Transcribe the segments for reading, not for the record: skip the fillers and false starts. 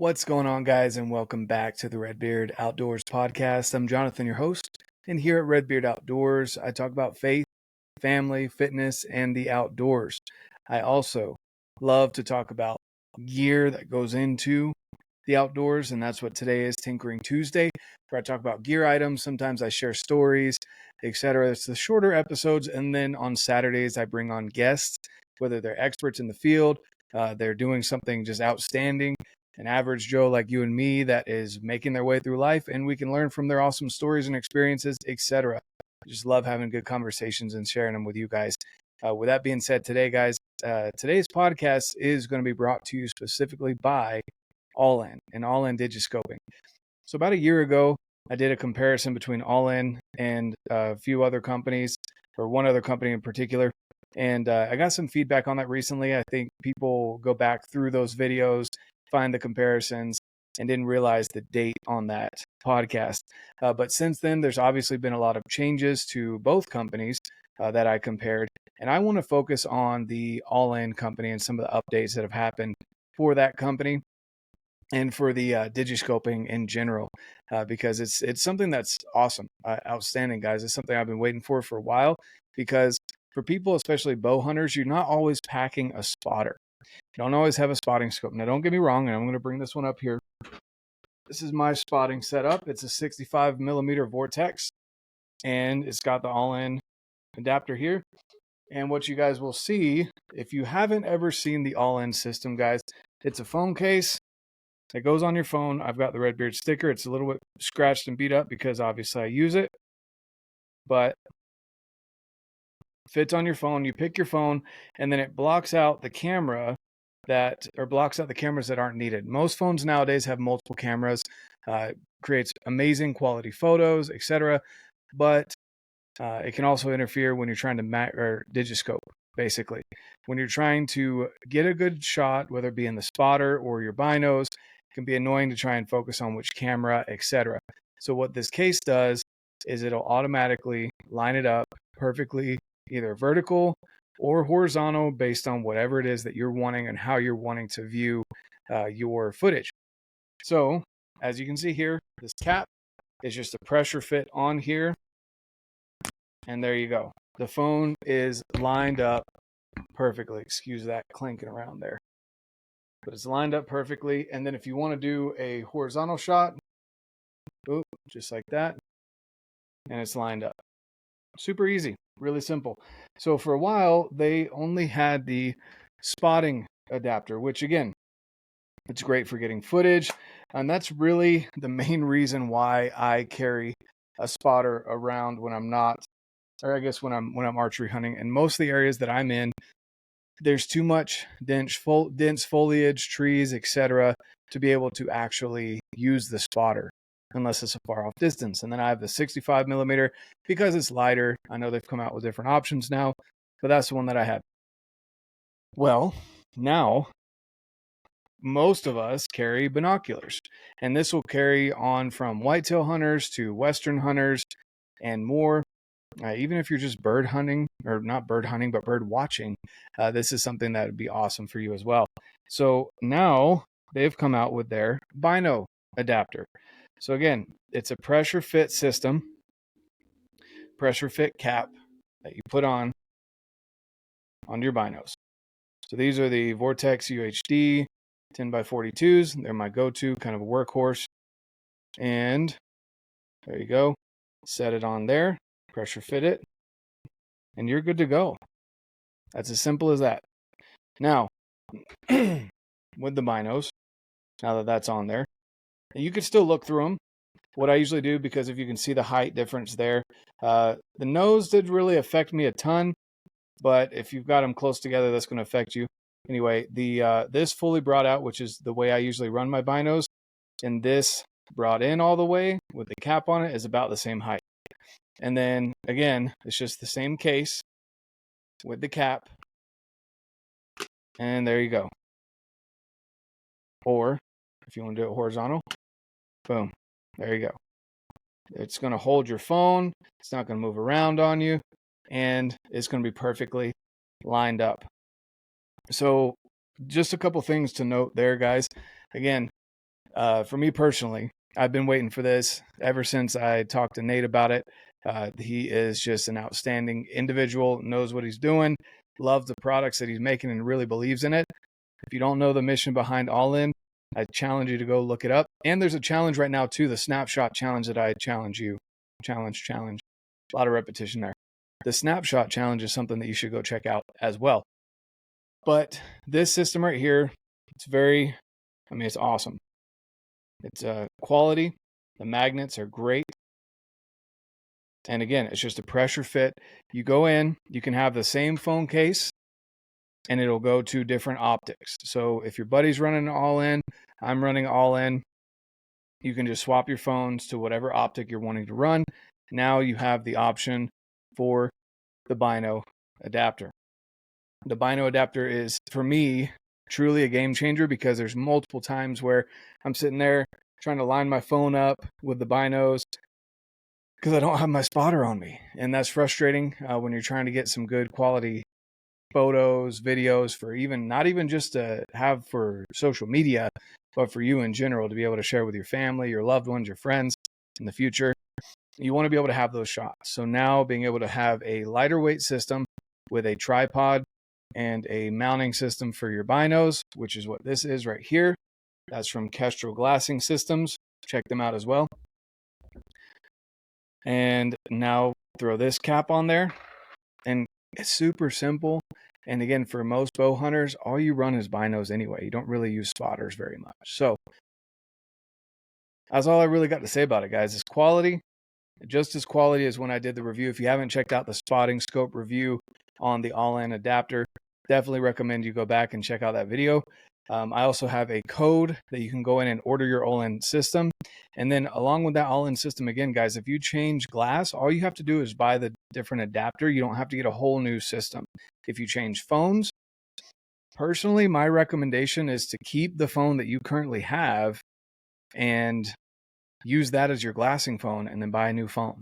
What's going on, guys, and welcome back to the Redbeard Outdoors podcast. I'm Jonathan, your host, and here at Redbeard Outdoors, I talk about faith, family, fitness, and the outdoors. I also love to talk about gear that goes into the outdoors, and that's what today is, Tinkering Tuesday, where I talk about gear items. Sometimes I share stories, etc. It's the shorter episodes, and then on Saturdays, I bring on guests, whether they're experts in the field, they're doing something just outstanding, an average Joe like you and me that is making their way through life, and we can learn from their awesome stories and experiences, etc. I just love having good conversations and sharing them with you guys. With that being said, today, guys, today's podcast is going to be brought to you specifically by Ollin and Ollin Digiscoping. So about a year ago, I did a comparison between Ollin and a few other companies, or one other company in particular. And I got some feedback on that recently. I think people go back through those videos, find the comparisons, and didn't realize the date on that podcast. But since then, there's obviously been a lot of changes to both companies that I compared. And I want to focus on the Ollin company and some of the updates that have happened for that company and for the digiscoping in general, because it's something that's awesome, outstanding, guys. It's something I've been waiting for a while, because for people, especially bow hunters, you're not always packing a spotter. You don't always have a spotting scope. Now, don't get me wrong, and I'm going to bring this one up here. This is my spotting setup. It's a 65 millimeter Vortex, and it's got the Ollin adapter here. And what you guys will see, if you haven't ever seen the Ollin system, guys, it's a phone case that goes on your phone. I've got the Redbeard sticker. It's a little bit scratched and beat up because obviously I use it, but fits on your phone. You pick your phone, and then it blocks out the camera blocks out the cameras that aren't needed. Most phones nowadays have multiple cameras, creates amazing quality photos, etc. But it can also interfere when you're trying to or digiscope. Basically, when you're trying to get a good shot, whether it be in the spotter or your binos, it can be annoying to try and focus on which camera, etc. So what this case does is it'll automatically line it up perfectly, either vertical or horizontal, based on whatever it is that you're wanting and how you're wanting to view your footage. So as you can see here, this cap is just a pressure fit on here, and there you go. The phone is lined up perfectly. Excuse that clinking around there, but it's lined up perfectly. And then if you want to do a horizontal shot, just like that, and it's lined up. Super easy, really simple. So for a while, they only had the spotting adapter, which again, it's great for getting footage. And that's really the main reason why I carry a spotter around when I'm not, or I guess when I'm archery hunting. And most of the areas that I'm in, there's too much dense foliage, trees, etc., to be able to actually use the spotter unless it's a far off distance. And then I have the 65 millimeter because it's lighter. I know they've come out with different options now, but that's the one that I had. Well, now most of us carry binoculars, and this will carry on from whitetail hunters to western hunters and more. Even if you're just bird hunting, or not bird hunting, but bird watching, this is something that would be awesome for you as well. So now they've come out with their Bino adapter. So again, it's a pressure fit system, pressure fit cap that you put on your binos. So these are the Vortex UHD 10x42s. They're my go-to, kind of a workhorse. And there you go. Set it on there, pressure fit it, and you're good to go. That's as simple as that. Now, with the binos, now that that's on there, you could still look through them. What I usually do, because if you can see the height difference there, the nose did really affect me a ton, but if you've got them close together, that's going to affect you. Anyway, this fully brought out, which is the way I usually run my binos, and this brought in all the way with the cap on it is about the same height. And then again, it's just the same case with the cap, and there you go. Or if you want to do it horizontal, boom, there you go. It's going to hold your phone. It's not going to move around on you, and it's going to be perfectly lined up. So just a couple things to note there, guys. Again, For me personally, I've been waiting for this ever since I talked to Nate about it. He is just an outstanding individual, knows what he's doing, loves the products that he's making, and really believes in it. If you don't know the mission behind Ollin, I challenge you to go look it up. And there's a challenge right now too, the snapshot challenge that I challenge you. Challenge. A lot of repetition there. The snapshot challenge is something that you should go check out as well. But this system right here, it's awesome. It's quality. The magnets are great. And again, it's just a pressure fit. You go in, you can have the same phone case and it'll go to different optics. So if your buddy's running Ollin, I'm running Ollin, you can just swap your phones to whatever optic you're wanting to run. Now you have the option for the Bino adapter. The Bino adapter is, for me, truly a game changer because there's multiple times where I'm sitting there trying to line my phone up with the binos because I don't have my spotter on me. And that's frustrating when you're trying to get some good quality photos, videos for not even just to have for social media, but for you in general to be able to share with your family, your loved ones, your friends in the future. You want to be able to have those shots. So now being able to have a lighter weight system with a tripod and a mounting system for your binos, which is what this is right here. That's from Kestrel Glassing Systems. Check them out as well. And now throw this cap on there. And it's super simple. And again, for most bow hunters, all you run is binos anyway. You don't really use spotters very much. So that's all I really got to say about it, guys. It's quality. Just as quality as when I did the review. If you haven't checked out the spotting scope review on the Ollin adapter, definitely recommend you go back and check out that video. I also have a code that you can go in and order your Ollin system. And then along with that Ollin system, again, guys, if you change glass, all you have to do is buy the different adapter. You don't have to get a whole new system. If you change phones, personally, my recommendation is to keep the phone that you currently have and use that as your glassing phone and then buy a new phone.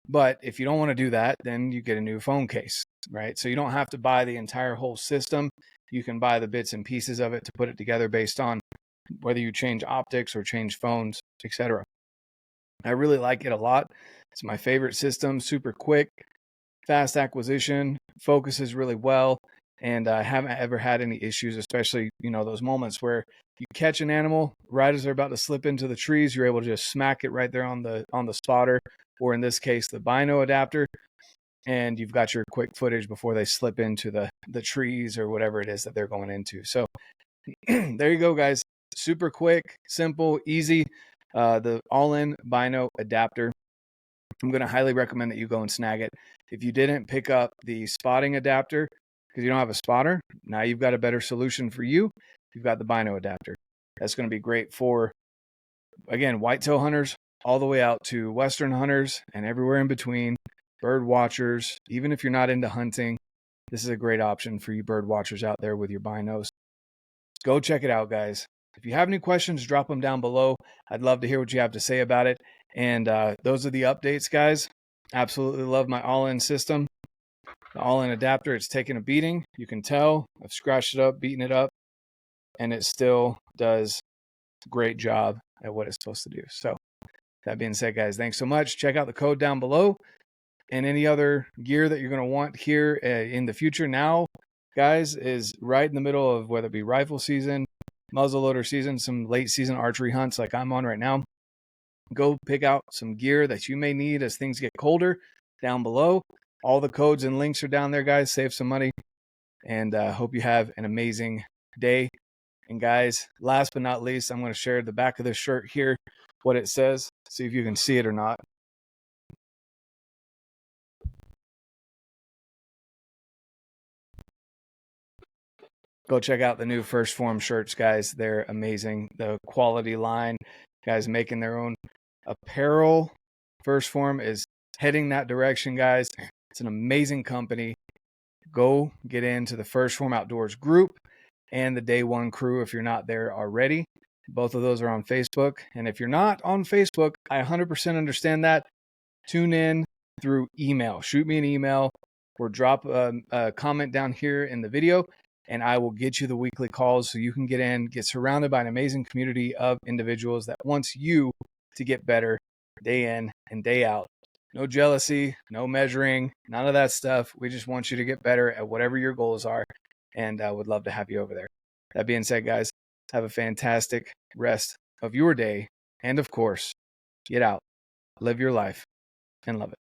But if you don't want to do that, then you get a new phone case, right? So you don't have to buy the entire whole system. You can buy the bits and pieces of it to put it together based on whether you change optics or change phones, etc. I really like it a lot. It's my favorite system, super quick, fast acquisition, focuses really well, and I haven't ever had any issues, especially, those moments where you catch an animal right as they're about to slip into the trees, you're able to just smack it right there on the spotter, or in this case, the Bino adapter, and you've got your quick footage before they slip into the trees or whatever it is that they're going into. So there you go, guys. Super quick, simple, easy. The Ollin Bino adapter. I'm going to highly recommend that you go and snag it. If you didn't pick up the spotting adapter because you don't have a spotter, now you've got a better solution for you. You've got the Bino adapter. That's going to be great for, again, whitetail hunters all the way out to Western hunters and everywhere in between, bird watchers. Even if you're not into hunting, this is a great option for you bird watchers out there with your binos. Go check it out, guys. If you have any questions, drop them down below. I'd love to hear what you have to say about it. And those are the updates, guys. Absolutely love my Ollin system. The Ollin adapter, it's taking a beating. You can tell. I've scratched it up, beaten it up, and it still does a great job at what it's supposed to do. So that being said, guys, thanks so much. Check out the code down below and any other gear that you're going to want here in the future. Now, guys, is right in the middle of whether it be rifle season, muzzleloader season, some late season archery hunts like I'm on right now. Go pick out some gear that you may need as things get colder down below. All the codes and links are down there, guys. Save some money. And hope you have an amazing day. And guys, last but not least, I'm going to share the back of this shirt here, what it says. See if you can see it or not. Go check out the new First Phorm shirts, guys. They're amazing. The quality line, guys making their own apparel. First Phorm is heading that direction, guys. It's an amazing company. Go get into the First Phorm Outdoors group and the Day One crew if you're not there already. Both of those are on Facebook. And if you're not on Facebook, I 100% understand that. Tune in through email. Shoot me an email or drop a comment down here in the video. and I will get you the weekly calls so you can get surrounded by an amazing community of individuals that wants you to get better day in and day out. No jealousy, no measuring, none of that stuff. We just want you to get better at whatever your goals are, and I would love to have you over there. That being said, guys, have a fantastic rest of your day. And of course, get out, live your life, and love it.